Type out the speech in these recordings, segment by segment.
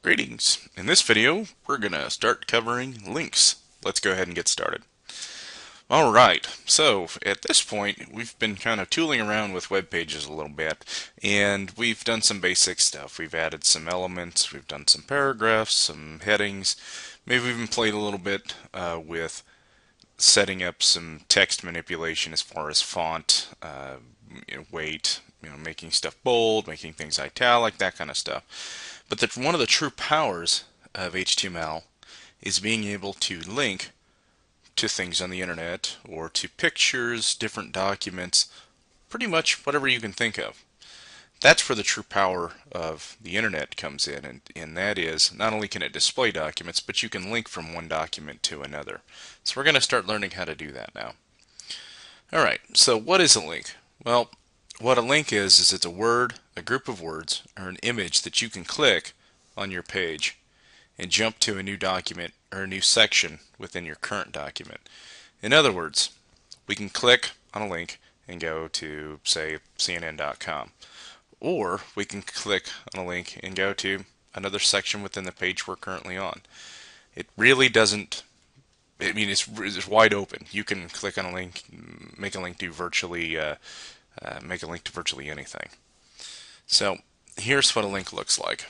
Greetings. In this video, we're going to start covering links. Let's go ahead and get started. Alright, so at this point, we've been kind of tooling around with web pages a little bit, and we've done some basic stuff. We've added some elements, we've done some paragraphs, some headings, maybe we've even played a little bit with setting up some text manipulation as far as font, weight, making stuff bold, making things italic, that kind of stuff. But one of the true powers of HTML is being able to link to things on the internet or to pictures, different documents, pretty much whatever you can think of. That's where the true power of the internet comes in, and that is not only can it display documents, but you can link from one document to another. So we're going to start learning how to do that now. Alright, so what is a link? Well, what a link is it's a word, a group of words, or an image that you can click on your page and jump to a new document or a new section within your current document. In other words, we can click on a link and go to, say, CNN.com. Or we can click on a link and go to another section within the page we're currently on. It really doesn't, it's wide open. You can click on a link, make a link to virtually anything. So here's what a link looks like.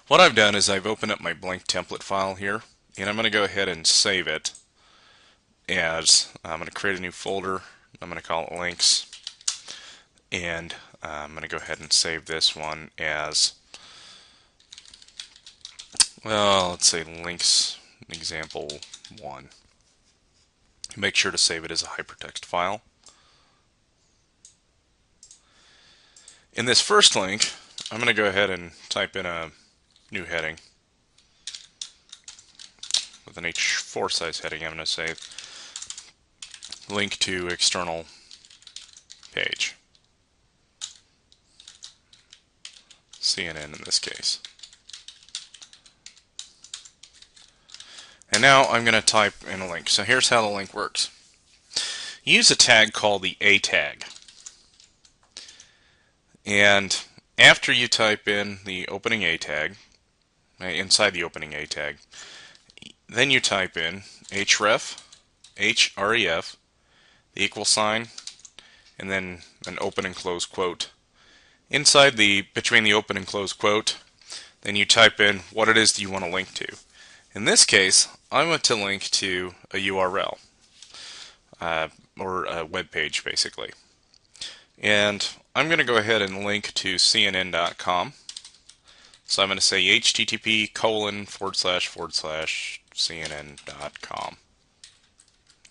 What I've done is I've opened up my blank template file here, and I'm going to go ahead and save it as I'm going to create a new folder. I'm going to call it links, and I'm going to go ahead and save this one as, well, let's say links example 1. Make sure to save it as a hypertext file. In this first link, I'm going to go ahead and type in a new heading with an H4 size heading. I'm going to say link to external page, CNN in this case. And now I'm going to type in a link. So here's how the link works. Use a tag called the A tag. And after you type in the opening A tag, inside the opening A tag, then you type in href, href, the equal sign, and then an open and close quote. Between the open and close quote, then you type in what it is that you want to link to. In this case, I want to link to a URL, or a web page basically. And I'm going to go ahead and link to CNN.com. So I'm going to say http://CNN.com.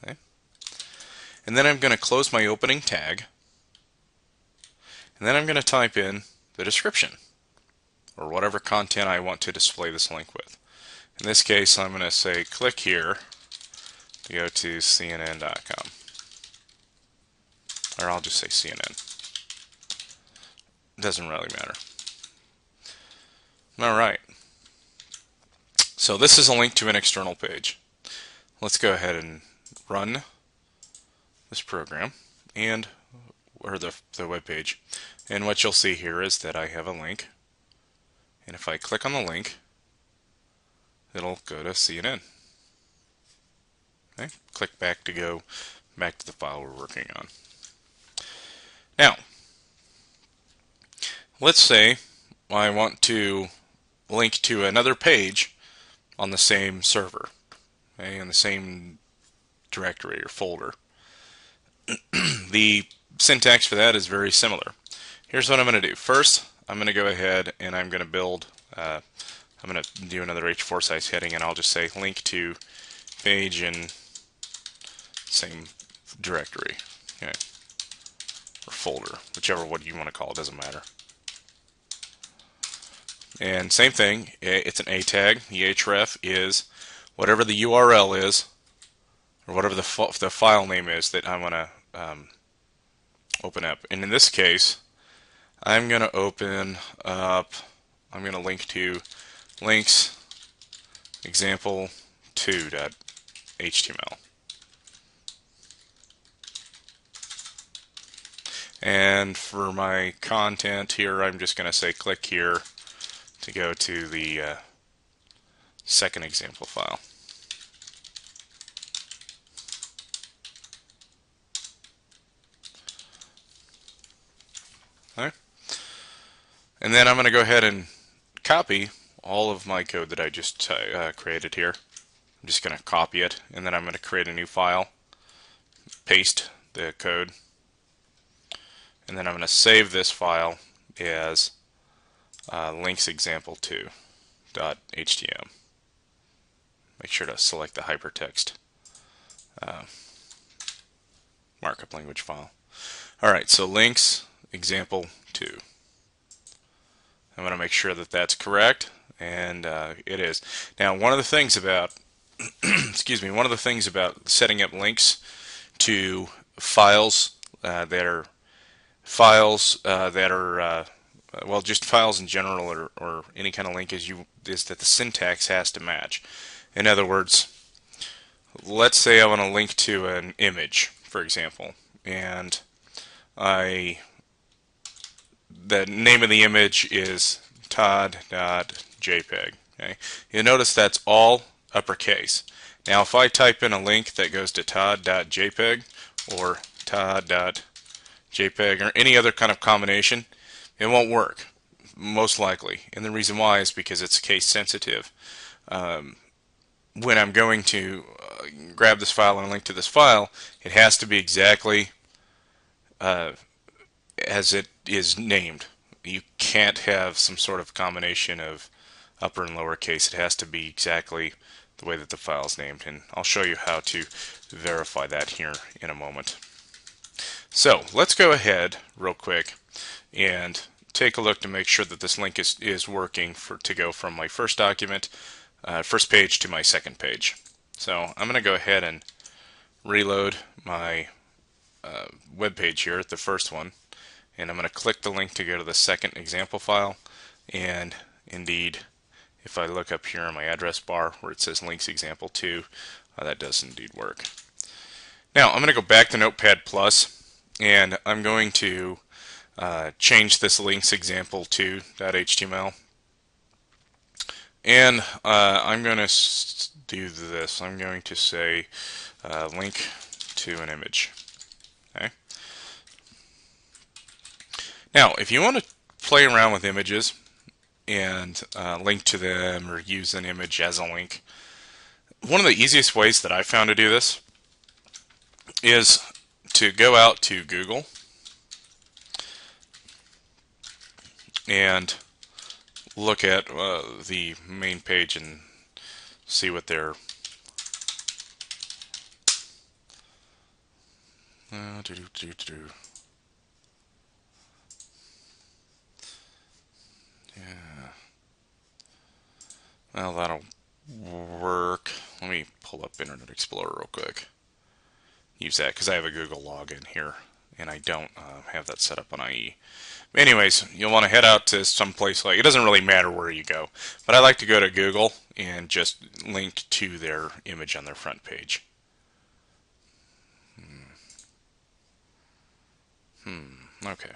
Okay. And then I'm going to close my opening tag. And then I'm going to type in the description, or whatever content I want to display this link with. In this case, I'm going to say click here to go to CNN.com. Or I'll just say CNN. It doesn't really matter. Alright. So this is a link to an external page. Let's go ahead and run this program or the web page. And what you'll see here is that I have a link. And if I click on the link, it'll go to CNN. Okay. Click back to go back to the file we're working on. Now, let's say I want to link to another page on the same server, okay, in the same directory or folder. The syntax for that is very similar. Here's what I'm going to do. First, I'm going to go ahead and I'm going to build, I'm going to do another H4 size heading, and I'll just say link to page in same directory, okay, or folder, whichever one you want to call it, doesn't matter. And same thing, it's an A tag. The href is whatever the URL is, or whatever the file name is that I want to open up. And in this case, I'm going to open up, I'm going to link to links example 2.html. And for my content here, I'm just going to say click here to go to the second example file. Okay. And then I'm going to go ahead and copy all of my code that I just created here. I'm just going to copy it, and then I'm going to create a new file, paste the code, and then I'm going to save this file as linksexample2.htm. Make sure to select the hypertext markup language file. Alright, so links example 2. I'm going to make sure that that's correct, and it is. Now, one of the things about excuse me, one of the things about setting up links to files that are well, just files in general, or any kind of link, is that the syntax has to match. In other words, let's say I want to link to an image, for example, and the name of the image is Todd.jpg. Okay? You'll notice that's all uppercase. Now, if I type in a link that goes to Todd.jpg or Todd.jpg or any other kind of combination, it won't work, most likely. And the reason why is because it's case sensitive. When I'm going to grab this file and link to this file, it has to be exactly as it is named. You can't have some sort of combination of upper and lower case. It has to be exactly the way that the file is named, and I'll show you how to verify that here in a moment. So let's go ahead real quick and take a look to make sure that this link is working to go from my first document, first page, to my second page. So I'm going to go ahead and reload my web page here at the first one, and I'm going to click the link to go to the second example file, and indeed, if I look up here in my address bar where it says links example 2, that does indeed work. Now I'm going to go back to Notepad+, and I'm going to change this links example 2.html, and I'm going to do this. I'm going to say link to an image. Okay. Now, if you want to play around with images and link to them or use an image as a link, one of the easiest ways that I found to do this is to go out to Google and look at the main page and see what their yeah. Well, that'll work. Let me pull up Internet Explorer real quick. Use that because I have a Google login here, and I don't have that set up on IE. Anyways, you'll want to head out to some place it doesn't really matter where you go, but I like to go to Google and just link to their image on their front page. Okay.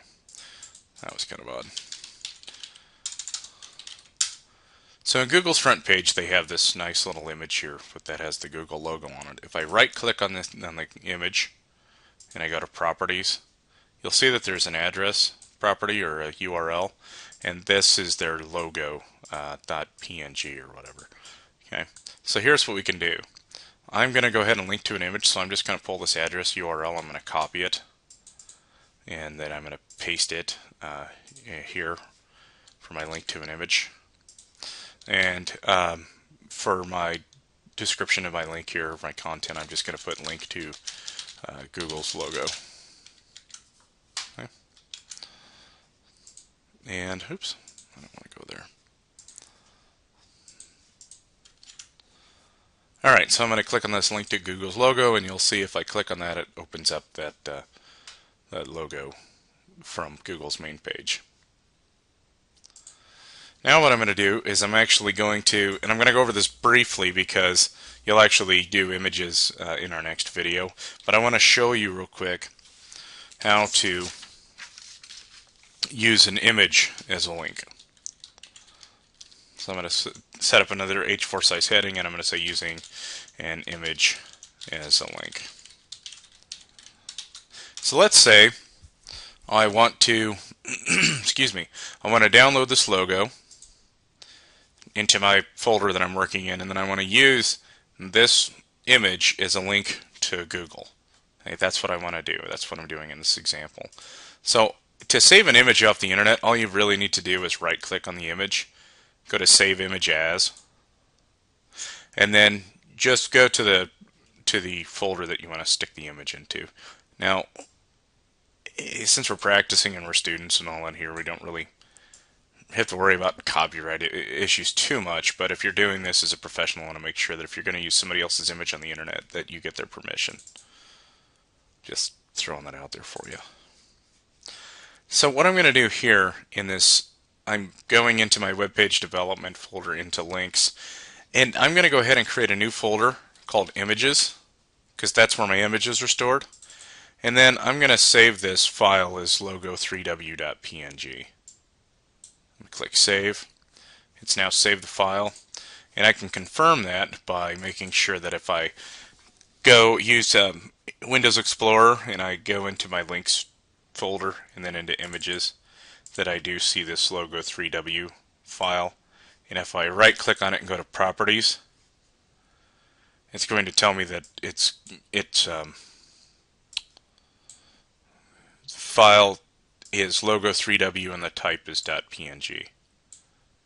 That was kind of odd. So in Google's front page, they have this nice little image here that has the Google logo on it. If I right-click on the image and I go to Properties, you'll see that there's an address property or a URL, and this is their logo .png or whatever. Okay. So here's what we can do. I'm going to go ahead and link to an image, so I'm just going to pull this address URL. I'm going to copy it, and then I'm going to paste it here for my link to an image. And for my description of my link here, my content, I'm just going to put link to Google's logo. Okay. And oops, I don't want to go there. Alright, so I'm going to click on this link to Google's logo, and you'll see if I click on that, it opens up that logo from Google's main page. Now what I'm going to do is I'm actually going to, and I'm going to go over this briefly because you'll actually do images in our next video, but I want to show you real quick how to use an image as a link. So I'm going to set up another H4 size heading, and I'm going to say using an image as a link. So let's say I want to, excuse me, I want to download this logo into my folder that I'm working in, and then I want to use this image as a link to Google. Okay, that's what I want to do. That's what I'm doing in this example. So to save an image off the internet, all you really need to do is right click on the image, go to Save Image As, and then just go to the folder that you want to stick the image into. Now, since we're practicing and we're students and all in here, we don't really have to worry about copyright issues too much, but if you're doing this as a professional, you want to make sure that if you're going to use somebody else's image on the internet, that you get their permission. Just throwing that out there for you. So what I'm going to do here in this, I'm going into my web page development folder into links, and I'm going to go ahead and create a new folder called images, because that's where my images are stored. And then I'm going to save this file as logo3w.png. Click Save. It's now saved the file, and I can confirm that by making sure that if I go use Windows Explorer and I go into my links folder and then into images, that I do see this logo3w file. And if I right click on it and go to properties, it's going to tell me that it's file is logo3w and the type is .png.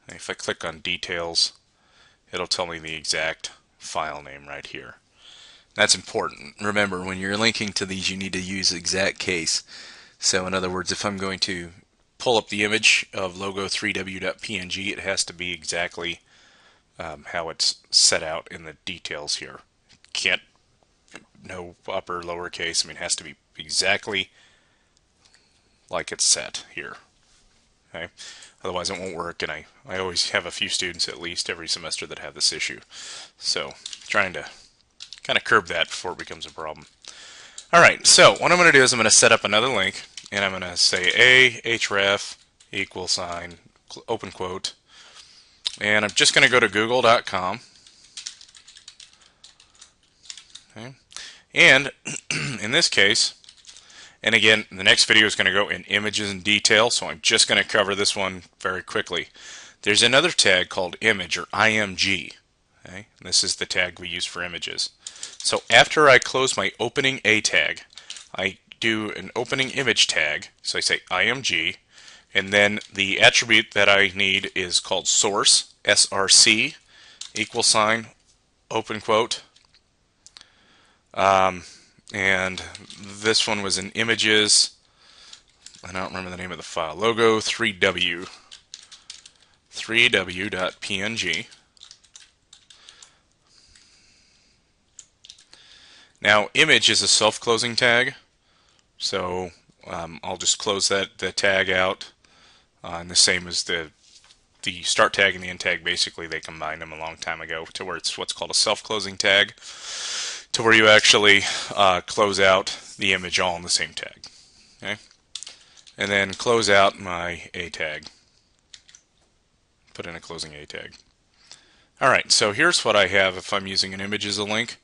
And if I click on details, it'll tell me the exact file name right here. That's important. Remember, when you're linking to these, you need to use exact case. So in other words, if I'm going to pull up the image of logo3w.png, it has to be exactly how it's set out in the details here. Can't, no upper, lower case. I mean, it has to be exactly like it's set here. Okay? Otherwise it won't work, and I always have a few students at least every semester that have this issue. So trying to kind of curb that before it becomes a problem. Alright, so what I'm going to do is I'm going to set up another link, and I'm going to say href equal sign open quote, and I'm just going to go to google.com. Okay. And in this case, and again, the next video is going to go in images in detail, so I'm just going to cover this one very quickly. There's another tag called image, or IMG. Okay? This is the tag we use for images. So after I close my opening A tag, I do an opening image tag, so I say IMG, and then the attribute that I need is called source, SRC, equal sign, open quote. And this one was in images. I don't remember the name of the file. Logo3w. 3w.png. Now, image is a self-closing tag, so I'll just close the tag out. And the same as the start tag and the end tag. Basically, they combined them a long time ago to where it's what's called a self-closing tag, to where you actually close out the image all in the same tag. Okay? And then close out my A tag. Put in a closing A tag. Alright, so here's what I have if I'm using an image as a link.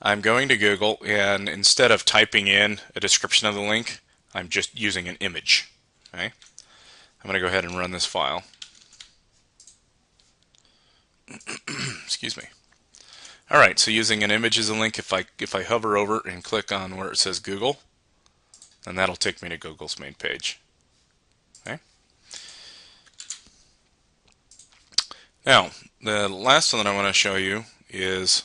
I'm going to Google, and instead of typing in a description of the link, I'm just using an image. Okay? I'm going to go ahead and run this file. Excuse me. Alright, so using an image as a link, if I hover over and click on where it says Google, then that'll take me to Google's main page. Okay? Now, the last one that I want to show you is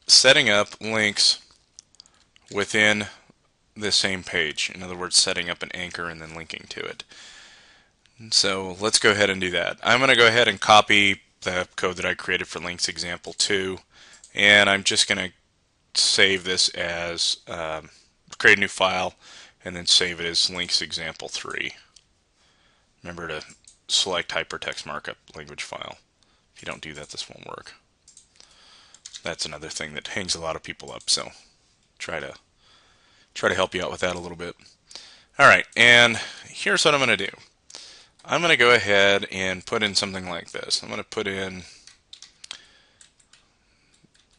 setting up links within the same page. In other words, setting up an anchor and then linking to it. So let's go ahead and do that. I'm going to go ahead and copy the code that I created for links example 2, and I'm just going to save this as create a new file and then save it as links example 3. Remember to select hypertext markup language file. If you don't do that, this won't work. That's another thing that hangs a lot of people up, so try to help you out with that a little bit. Alright, and here's what I'm going to do. I'm going to go ahead and put in something like this. I'm going to put in,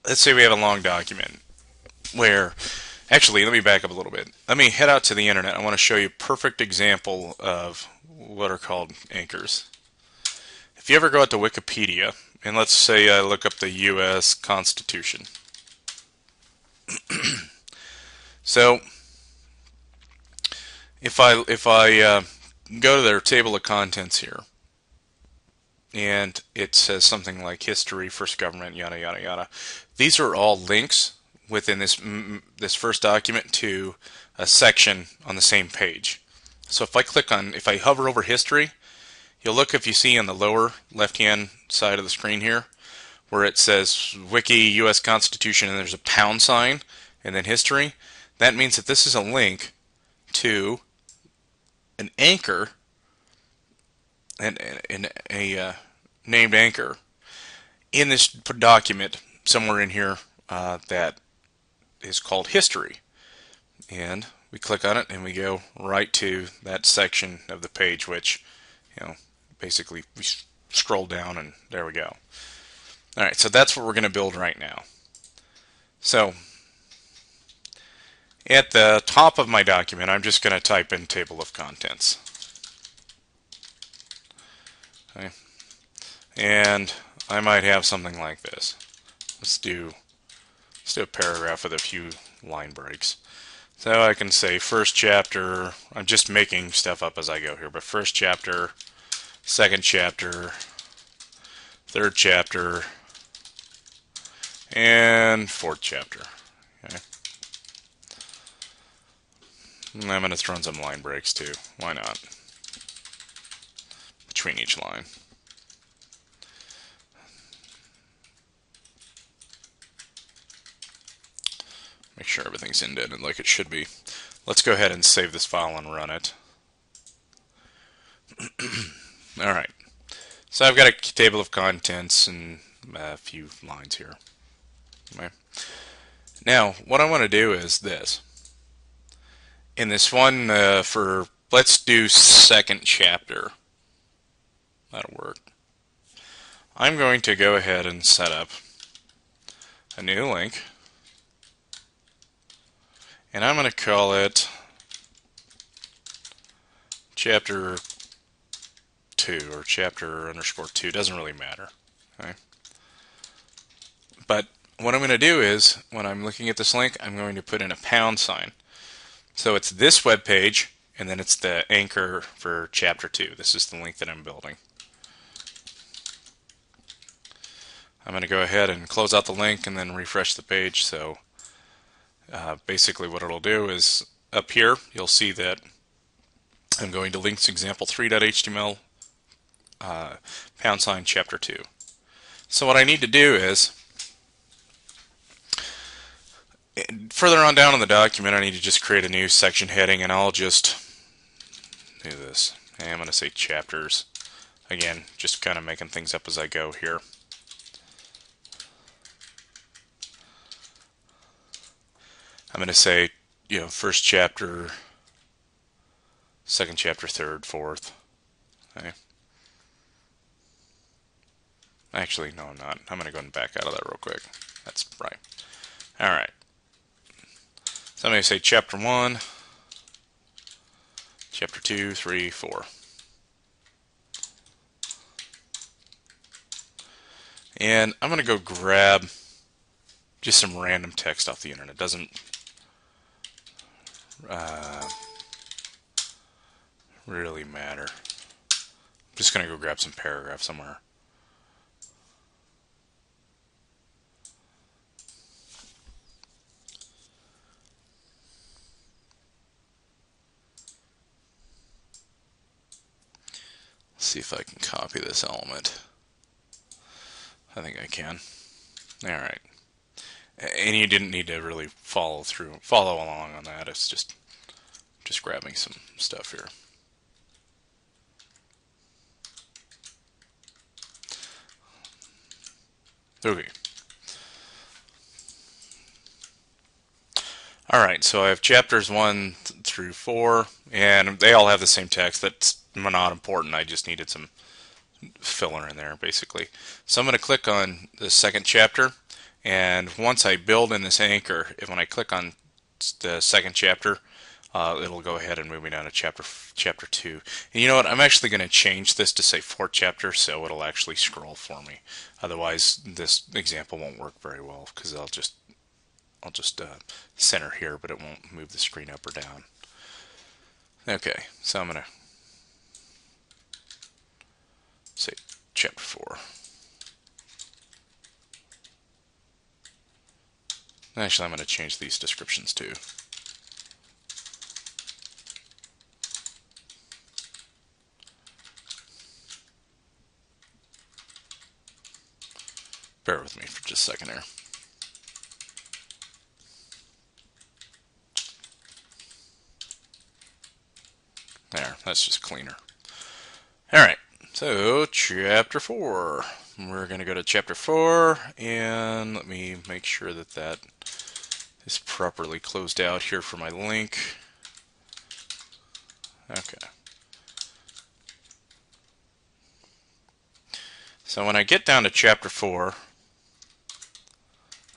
let's say we have a long document where, actually, let me back up a little bit. Let me head out to the internet. I want to show you a perfect example of what are called anchors. If you ever go out to Wikipedia, and let's say I look up the U.S. Constitution. So if I go to their table of contents here, and it says something like history, first government, yada yada yada. These are all links within this first document to a section on the same page. So if I hover over history, you'll look, if you see on the lower left-hand side of the screen here, where it says Wiki U.S. Constitution, and there's a pound sign, and then history. That means that this is a link to an anchor, and a named anchor in this document somewhere in here that is called history. And we click on it and we go right to that section of the page, which, basically we scroll down and there we go. Alright, so that's what we're going to build right now. So at the top of my document, I'm just going to type in table of contents. Okay. And I might have something like this. Let's do a paragraph with a few line breaks. So I can say first chapter, I'm just making stuff up as I go here, but first chapter, second chapter, third chapter, and fourth chapter. Okay. And I'm going to throw in some line breaks too. Why not? Between each line. Make sure everything's indented like it should be. Let's go ahead and save this file and run it. Alright, so I've got a table of contents and a few lines here. Okay. Now, what I want to do is this. In this one, let's do second chapter. That'll work. I'm going to go ahead and set up a new link. And I'm going to call it chapter 2 or chapter underscore 2. Doesn't really matter. Okay. But what I'm going to do is, when I'm looking at this link, I'm going to put in a pound sign. So it's this web page, and then it's the anchor for chapter 2. This is the link that I'm building. I'm going to go ahead and close out the link and then refresh the page. So basically what it'll do is, up here you'll see that I'm going to links example3.html pound sign chapter 2. So what I need to do is, further on down in the document, I need to just create a new section heading, and I'll just do this. And I'm going to say chapters. Again, just kind of making things up as I go here. I'm going to say, first chapter, second chapter, third, fourth. Okay. Actually, no, I'm not. I'm going to go and back out of that real quick. That's right. Alright. So I'm going to say chapter 1, chapter 2, 3, 4. And I'm going to go grab just some random text off the internet. Doesn't really matter. I'm just going to go grab some paragraph somewhere. Let's see if I can copy this element. I think I can. Alright. And you didn't need to really follow along on that. It's just grabbing some stuff here. Okay. Alright, so I have chapters 1 through 4, and they all have the same text. That's not important. I just needed some filler in there, basically. So I'm going to click on the second chapter, and once I build in this anchor, when I click on the second chapter, it'll go ahead and move me down to chapter 2. And you know what? I'm actually going to change this to say 4th chapter, so it'll actually scroll for me. Otherwise, this example won't work very well because I'll just center here, but it won't move the screen up or down. Okay, so I'm going to say chapter 4. Actually, I'm going to change these descriptions too. Bear with me for just a second here. There, that's just cleaner. Alright, so chapter 4. We're going to go to chapter 4, and let me make sure that that is properly closed out here for my link. Okay. So when I get down to chapter 4,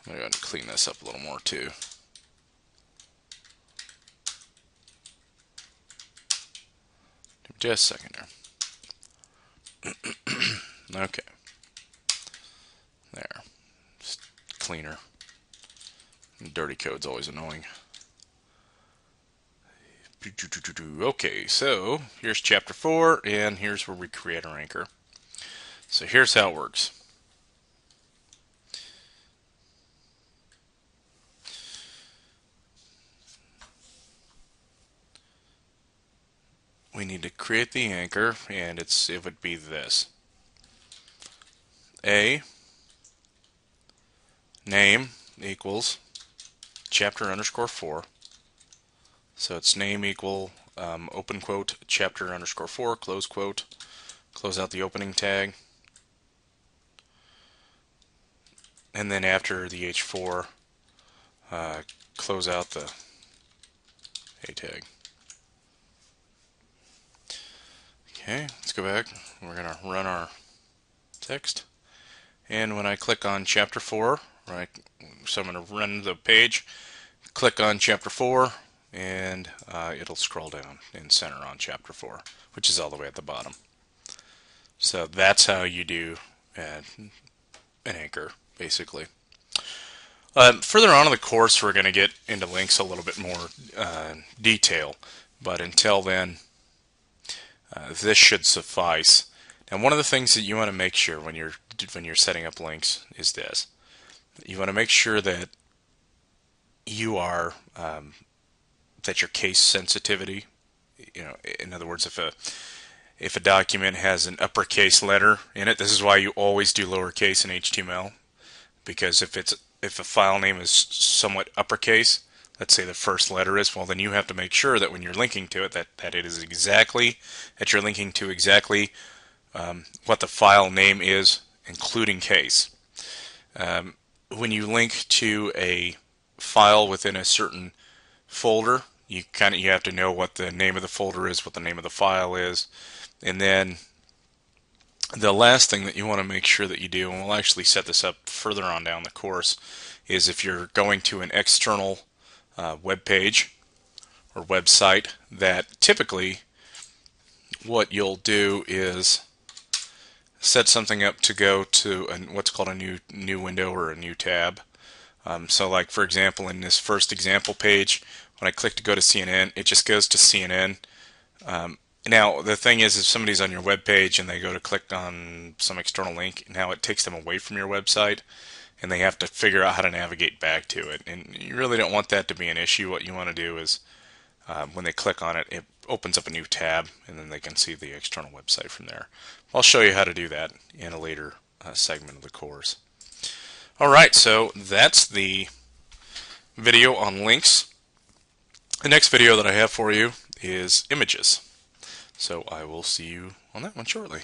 I'm going to clean this up a little more too. Just a second here. Okay. There. Just cleaner. Dirty code's always annoying. Okay, so here's chapter 4, and here's where we create our anchor. So here's how it works. We need to create the anchor, and it would be this. A name equals chapter underscore 4. So it's name equal open quote chapter underscore 4 close quote. Close out the opening tag. And then after the H4, close out the A tag. Okay, let's go back. We're going to run our text. And when I click on chapter 4, right, so I'm going to run the page, click on chapter 4, and it'll scroll down and center on chapter 4, which is all the way at the bottom. So that's how you do an anchor, basically. Further on in the course, we're going to get into links a little bit more detail, but until then, this should suffice. Now, one of the things that you want to make sure when you're setting up links is this: you want to make sure that you are that your case sensitivity. You know, in other words, if a document has an uppercase letter in it, this is why you always do lowercase in HTML, because if a file name is somewhat uppercase, let's say the first letter is, well, then you have to make sure that when you're linking to it that it is exactly, that you're linking to exactly what the file name is, including case. When you link to a file within a certain folder, you have to know what the name of the folder is, what the name of the file is, and then the last thing that you want to make sure that you do, and we'll actually set this up further on down the course, is if you're going to an external web page or website, that typically what you'll do is set something up to go to what's called a new window or a new tab. So like, for example, in this first example page, when I click to go to CNN, it just goes to CNN. Now, the thing is, if somebody's on your web page and they go to click on some external link, now it takes them away from your website, and they have to figure out how to navigate back to it. And you really don't want that to be an issue. What you want to do is, when they click on it, it opens up a new tab, and then they can see the external website from there. I'll show you how to do that in a later segment of the course. Alright, so that's the video on links. The next video that I have for you is images. So I will see you on that one shortly.